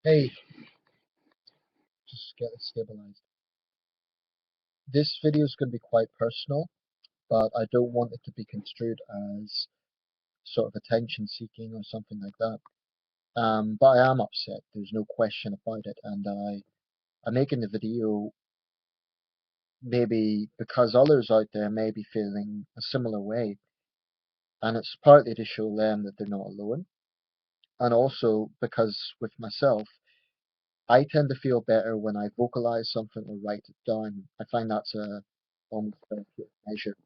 Hey, just get it stabilized. This video is going to be quite personal, but I don't want it to be construed as sort of attention seeking or something like that. But I am upset. There's no question about it, and I'm making the video maybe because others out there may be feeling a similar way, and it's partly to show them that they're not alone, and also because with myself, I tend to feel better when I vocalize something or write it down. I find that's a almost therapeutic measure.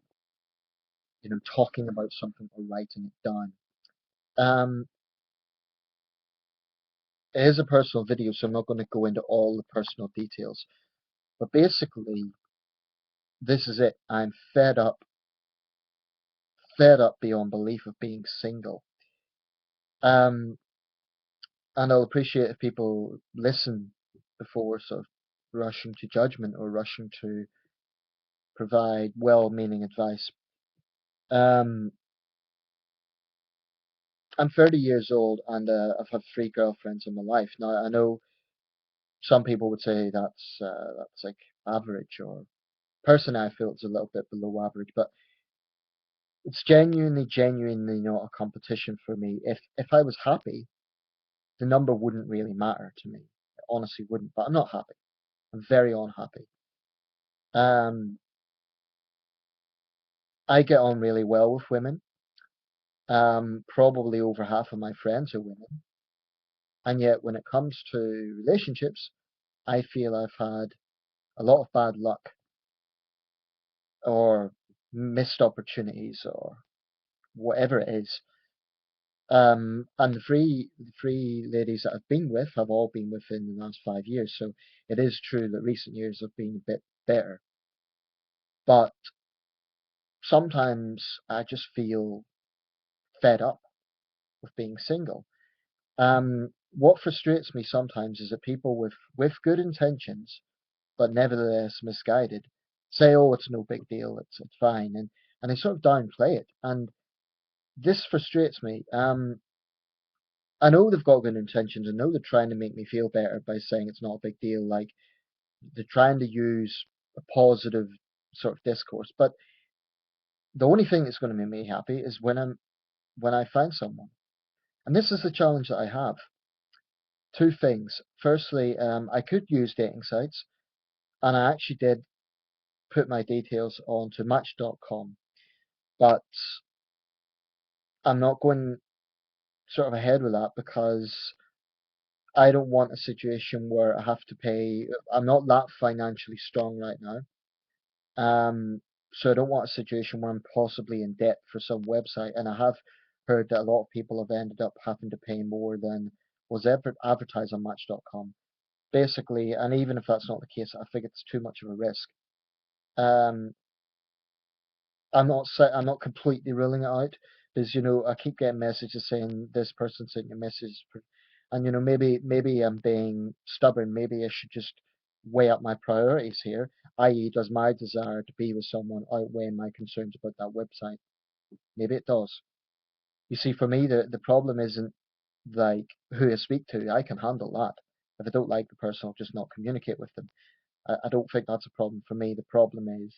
Talking about something or writing it down. Um, it is a personal video, so I'm not going to go into all the personal details. But basically, this is it. I'm fed up beyond belief of being single. Um, and I'll appreciate if people listen before sort of rushing to judgment or rushing to provide well-meaning advice. Um, I'm 30 years old and I've had three girlfriends in my life. Now I know some people would say that's like average, or personally I feel it's a little bit below average, but it's genuinely not a competition for me. If I was happy, the number wouldn't really matter to me. It honestly wouldn't, but I'm not happy. I'm very unhappy. Um, I get on really well with women. Probably over half of my friends are women, and yet when it comes to relationships, I feel I've had a lot of bad luck or missed opportunities or whatever it is. And the three ladies that I've been with have all been within the last 5 years. So it is true that recent years have been a bit better. But sometimes I just feel fed up with being single. What frustrates me sometimes is that people with good intentions, but nevertheless misguided, say, "Oh, it's no big deal. It's fine," and they sort of downplay it. And this frustrates me. I know they've got good intentions. I know they're trying to make me feel better by saying it's not a big deal. Like they're trying to use a positive sort of discourse. But the only thing that's going to make me happy is when I find someone. And this is the challenge that I have. Two things. Firstly, I could use dating sites, and I actually did put my details onto Match.com, but I'm not going sort of ahead with that because I don't want a situation where I have to pay. I'm not that financially strong right now. So I don't want a situation where I'm possibly in debt for some website, and I have heard that a lot of people have ended up having to pay more than was ever advertised on Match.com. Basically, and even if that's not the case, I think it's too much of a risk. Um, I'm not completely ruling it out because I keep getting messages saying this person sent you a message, and maybe I'm being stubborn. Maybe I should just weigh up my priorities here, i.e., does my desire to be with someone outweigh my concerns about that website? Maybe it does. You see, for me, the problem isn't like who I speak to. I can handle that. If I don't like the person, I'll just not communicate with them. I don't think that's a problem for me. The problem is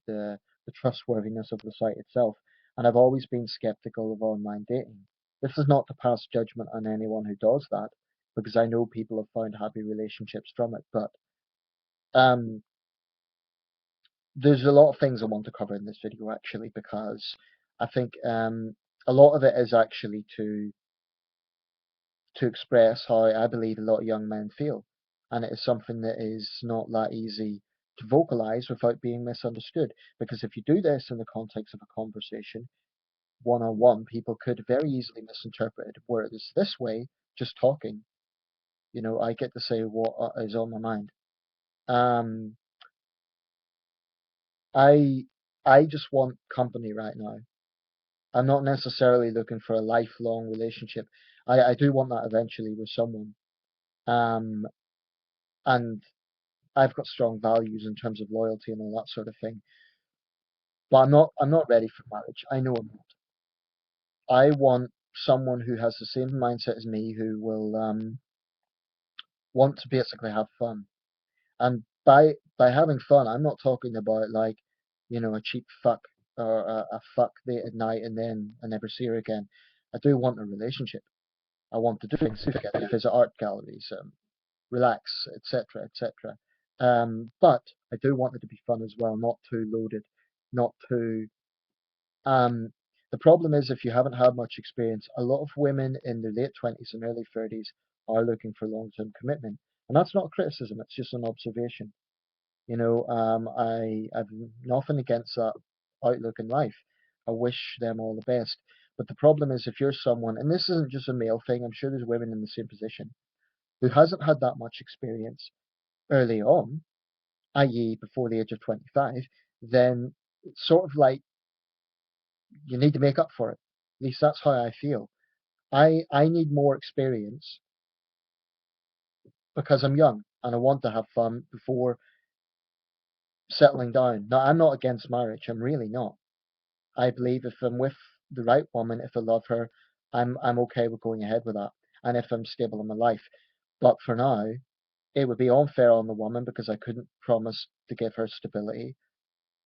the trustworthiness of the site itself. And I've always been skeptical of online dating. This is not to pass judgment on anyone who does that, because I know people have found happy relationships from it. But um, there's a lot of things I want to cover in this video actually, because I think a lot of it is actually to express how I believe a lot of young men feel. And it is something that is not that easy to vocalize without being misunderstood. Because if you do this in the context of a conversation, one on one, people could very easily misinterpret it. Whereas this way, just talking, I get to say what is on my mind. Um, I I just want company right now. I'm not necessarily looking for a lifelong relationship. I do want that eventually with someone. Um, and I've got strong values in terms of loyalty and all that sort of thing. But I'm not ready for marriage. I know I'm not. I want someone who has the same mindset as me, who will want to basically have fun. And by having fun, I'm not talking about like, a cheap fuck or a fuck date at night and then I never see her again. I do want a relationship. I want to do things together, visit art galleries, relax, etc., etc. But I do want it to be fun as well, not too loaded, not too. Um, the problem is if you haven't had much experience, a lot of women in their late 20s and early 30s are looking for long-term commitment, and that's not criticism; it's just an observation. I've nothing against that outlook in life. I wish them all the best. But the problem is if you're someone, and this isn't just a male thing, I'm sure there's women in the same position, who hasn't had that much experience early on, i.e., before the age of 25, then it's sort of like you need to make up for it. At least that's how I feel. I need more experience because I'm young and I want to have fun before settling down. Now, I'm not against marriage. I'm really not. I believe if I'm with the right woman, if I love her, I'm okay with going ahead with that. And if I'm stable in my life. But for now, it would be unfair on the woman because I couldn't promise to give her stability.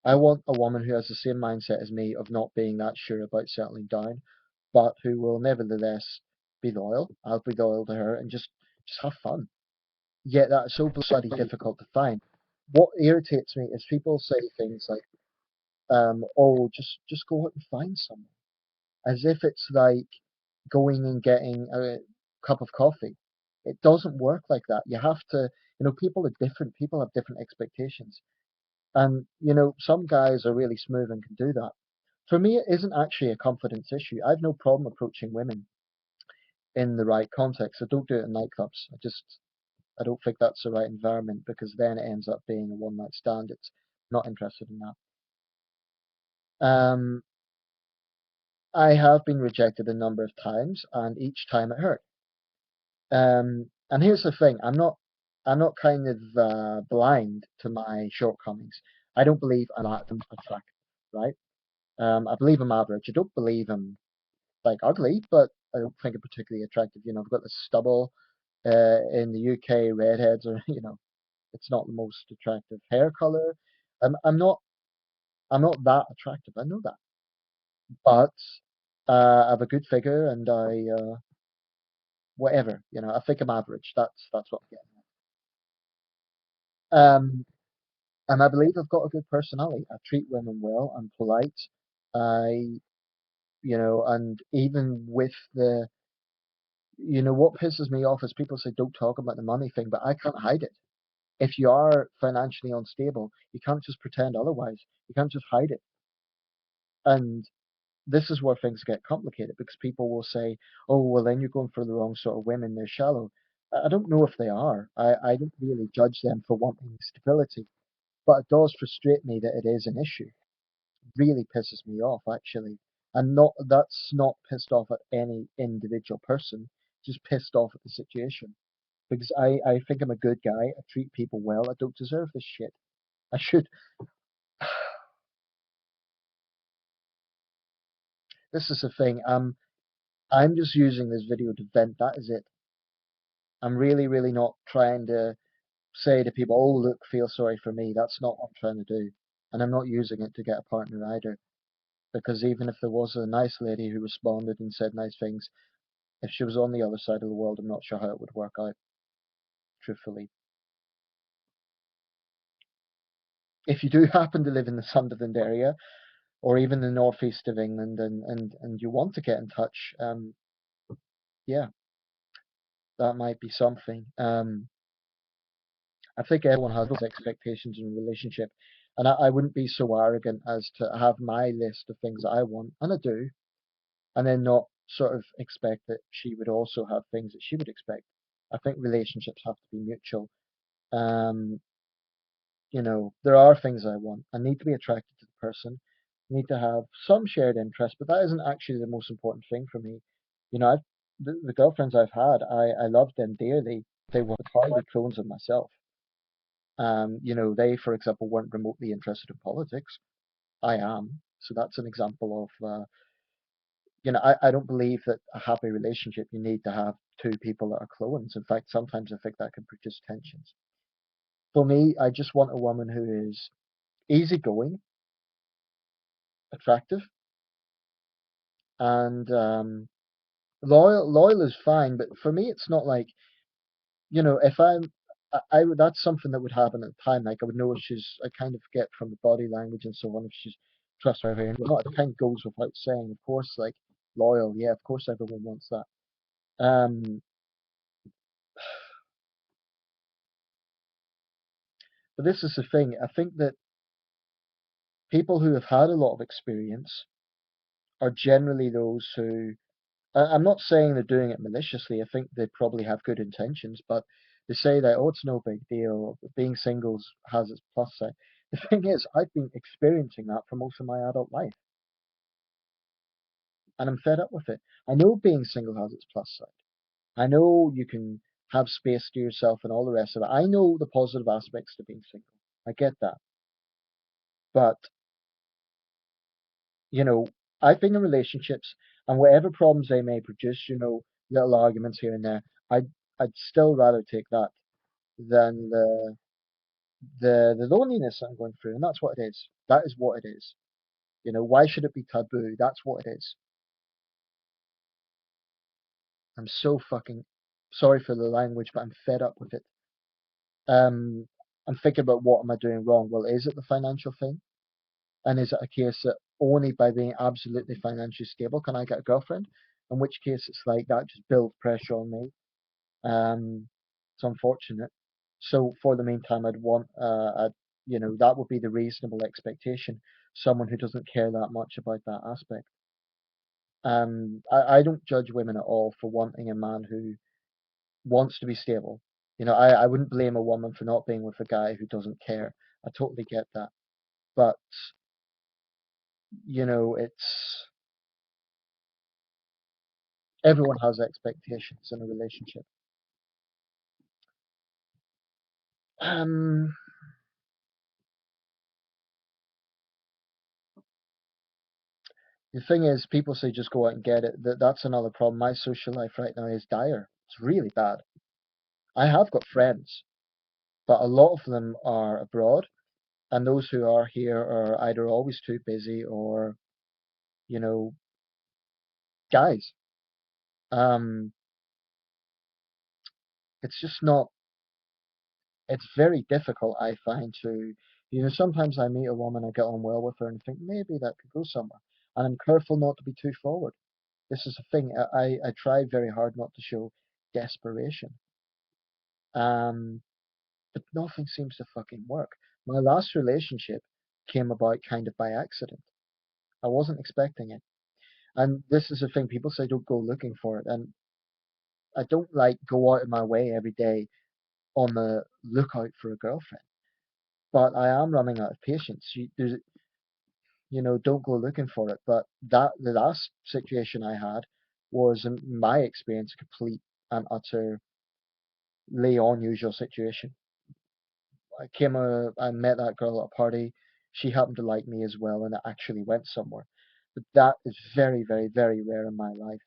I want a woman who has the same mindset as me of not being that sure about settling down, but who will nevertheless be loyal. I'll be loyal to her and just have fun. Yet that's so bloody difficult to find. What irritates me is people say things like, "Oh, just go out and find someone," as if it's like going and getting a cup of coffee. It doesn't work like that. You have to, people are different. People have different expectations. And, some guys are really smooth and can do that. For me, it isn't actually a confidence issue. I have no problem approaching women in the right context. I don't do it in nightclubs. I don't think that's the right environment because then it ends up being a one night stand. It's not interested in that. I have been rejected a number of times, and each time it hurt. And here's the thing: I'm not kind of blind to my shortcomings. I don't believe I'm attractive, right? I believe I'm average. I don't believe I'm like ugly, but I don't think I'm particularly attractive. I've got the stubble. In the UK, redheads are, it's not the most attractive hair color. I'm not that attractive. I know that, but I have a good figure, and whatever. I think I'm average. That's what I'm getting at. And I believe I've got a good personality. I treat women well. I'm polite. I, and even with what pisses me off is people say don't talk about the money thing, but I can't hide it. If you are financially unstable, you can't just pretend otherwise. You can't just hide it. And this is where things get complicated because people will say, "Oh, well, then you're going for the wrong sort of women. They're shallow." I don't know if they are. I don't really judge them for wanting stability, but it does frustrate me that it is an issue. Really pisses me off actually, and not that's not pissed off at any individual person, just pissed off at the situation. Because I think I'm a good guy. I treat people well. I don't deserve this shit. I should. This is the thing. I'm just using this video to vent. That is it. I'm really, really not trying to say to people, "Oh, look, feel sorry for me." That's not what I'm trying to do, and I'm not using it to get a partner either. Because even if there was a nice lady who responded and said nice things, if she was on the other side of the world, I'm not sure how it would work out. Truthfully, if you do happen to live in the Sunderland area or even the northeast of England, and you want to get in touch, yeah, that might be something. I think everyone has those expectations in a relationship, and I wouldn't be so arrogant as to have my list of things that I want, and I do, and then not sort of expect that she would also have things that she would expect. I think relationships have to be mutual. Um, there are things I want. I need to be attracted to the person. I need to have some shared interest, but that isn't actually the most important thing for me. The girlfriends I've had, I loved them dearly. They were entirely clones of myself. They, for example, weren't remotely interested in politics. I am. So that's an example of I don't believe that a happy relationship you need to have two people that are clones. In fact, sometimes I think that can produce tensions. For me, I just want a woman who is easygoing, attractive, and loyal. Loyal is fine, but for me, it's not like, if that's something that would happen at the time. Like I would know if I kind of get from the body language and so on if she's trustworthy and whatnot. It kind of goes without saying. Of course, like loyal, yeah, of course everyone wants that. But this is the thing. I think that people who have had a lot of experience are generally those who. I'm not saying they're doing it maliciously. I think they probably have good intentions, but they say that, oh, it's no big deal. Being singles has its plus side. The thing is, I've been experiencing that for most of my adult life, and I'm fed up with it. I know being single has its plus side. I know you can have space to yourself and all the rest of it. I know the positive aspects to being single. I get that. But, you know, I've been in relationships, and whatever problems they may produce, little arguments here and there, I'd still rather take that than the loneliness that I'm going through, and that's what it is. That is what it is. Why should it be taboo? That's what it is. I'm so fucking sorry for the language, but I'm fed up with it. Um, I'm thinking about what am I doing wrong? Well, is it the financial thing? And is it a case that only by being absolutely financially stable can I get a girlfriend? In which case, it's like that just builds pressure on me. It's unfortunate. So for the meantime, that would be the reasonable expectation. Someone who doesn't care that much about that aspect. I don't judge women at all for wanting a man who wants to be stable. I wouldn't blame a woman for not being with a guy who doesn't care. I totally get that. But, it's everyone has expectations in a relationship. Um, the thing is, people say just go out and get it. That's another problem. My social life right now is dire. It's really bad. I have got friends, but a lot of them are abroad, and those who are here are either always too busy or, you know, guys. Um, it's just not. It's very difficult, I find, sometimes I meet a woman, I get on well with her, and think maybe that could go somewhere, and I'm careful not to be too forward. This is the thing. I try very hard not to show desperation. Um, but nothing seems to fucking work. My last relationship came about kind of by accident. I wasn't expecting it. And this is the thing, people say don't go looking for it. And I don't like go out of my way every day on the lookout for a girlfriend. But I am running out of patience. Don't go looking for it. But the last situation I had was, in my experience, a complete and utterly unusual situation. I met that girl at a party. She happened to like me as well, and it actually went somewhere. But that is very, very, very rare in my life.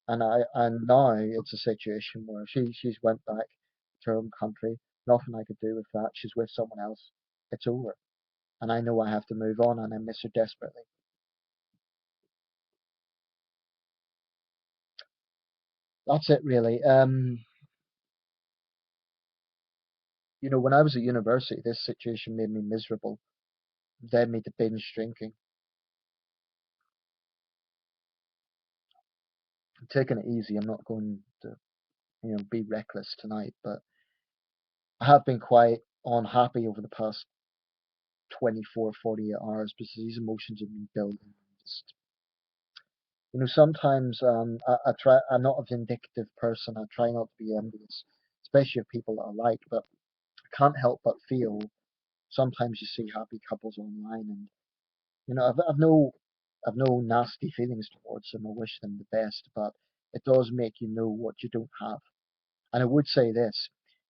And now it's a situation where she's went back to her home country. Nothing I could do with that. She's with someone else. It's over, and I know I have to move on, and I miss her desperately. That's it, really. When I was at university, this situation made me miserable. Led me to binge drinking. I'm taking it easy. I'm not going to, be reckless tonight, but I have been quite unhappy over the past 24, 48 hours because these emotions have been building. Just, sometimes I'm not a vindictive person. I try not to be envious, especially of people that I like, but I can't help but feel sometimes you see happy couples online and, I've no nasty feelings towards them. I wish them the best, but it does make you know what you don't have. And I would say this,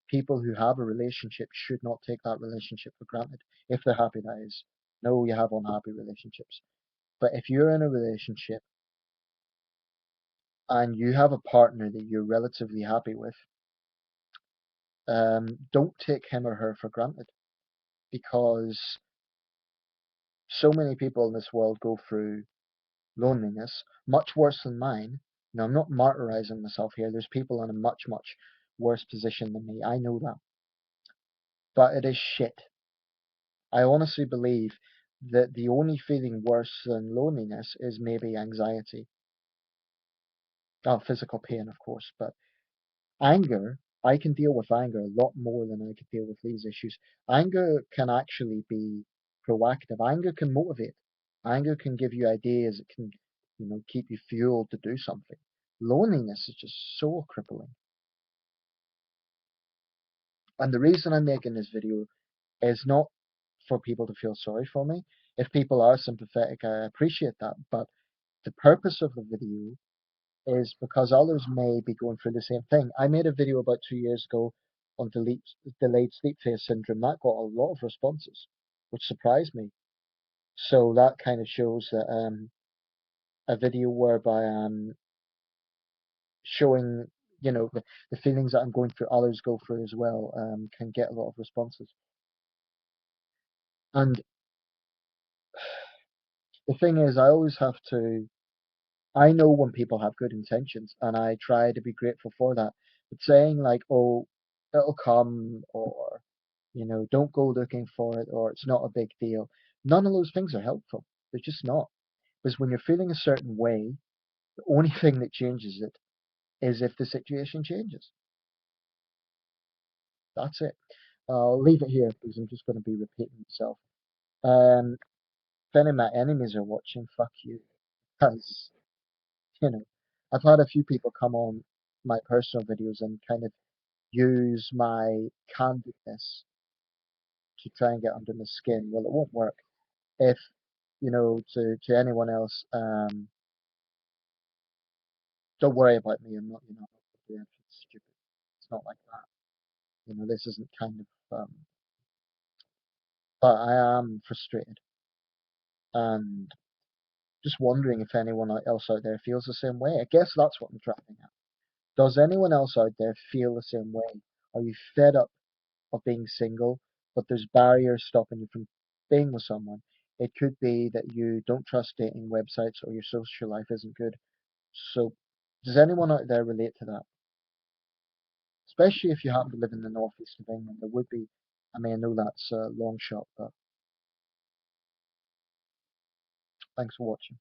people who have a relationship should not take that relationship for granted. If they're happy, that is. No, you have unhappy relationships. But if you're in a relationship and you have a partner that you're relatively happy with, don't take him or her for granted, because so many people in this world go through loneliness, much worse than mine. Now, I'm not martyrizing myself here. There's people in a much, much worse position than me. I know that. But it is shit. I honestly believe that the only feeling worse than loneliness is maybe anxiety. Oh, physical pain, of course, but anger, I can deal with anger a lot more than I could deal with these issues. Anger can actually be proactive. Anger can motivate. Anger can give you ideas. It can, keep you fueled to do something. Loneliness is just so crippling. And the reason I'm making this video is not for people to feel sorry for me. If people are sympathetic, I appreciate that. But the purpose of the video is because others may be going through the same thing. I made a video about 2 years ago on delayed sleep phase syndrome. That got a lot of responses, which surprised me. So that kind of shows that a video whereby I'm showing, the feelings that I'm going through, others go through as well, can get a lot of responses. And the thing is, I always have to I know when people have good intentions, and I try to be grateful for that. But saying like, "Oh, it'll come," or "Don't go looking for it," or "It's not a big deal," none of those things are helpful. They're just not. Because when you're feeling a certain way, the only thing that changes it is if the situation changes. That's it. I'll leave it here because I'm just going to be repeating myself. Um, if any of my enemies are watching, fuck you. Because, you know, I've had a few people come on my personal videos and kind of use my candidness to try and get under my skin. Well, it won't work. If, to anyone else, don't worry about me. I'm not, doing anything stupid. It's not like that. This isn't kind of, but I am frustrated and just wondering if anyone else out there feels the same way. I guess that's what I'm driving at. Does anyone else out there feel the same way? Are you fed up of being single, but there's barriers stopping you from being with someone? It could be that you don't trust dating websites or your social life isn't good. So, does anyone out there relate to that? Especially if you happen to live in the northeast of England, there would be. I mean, I know that's a long shot, but thanks for watching.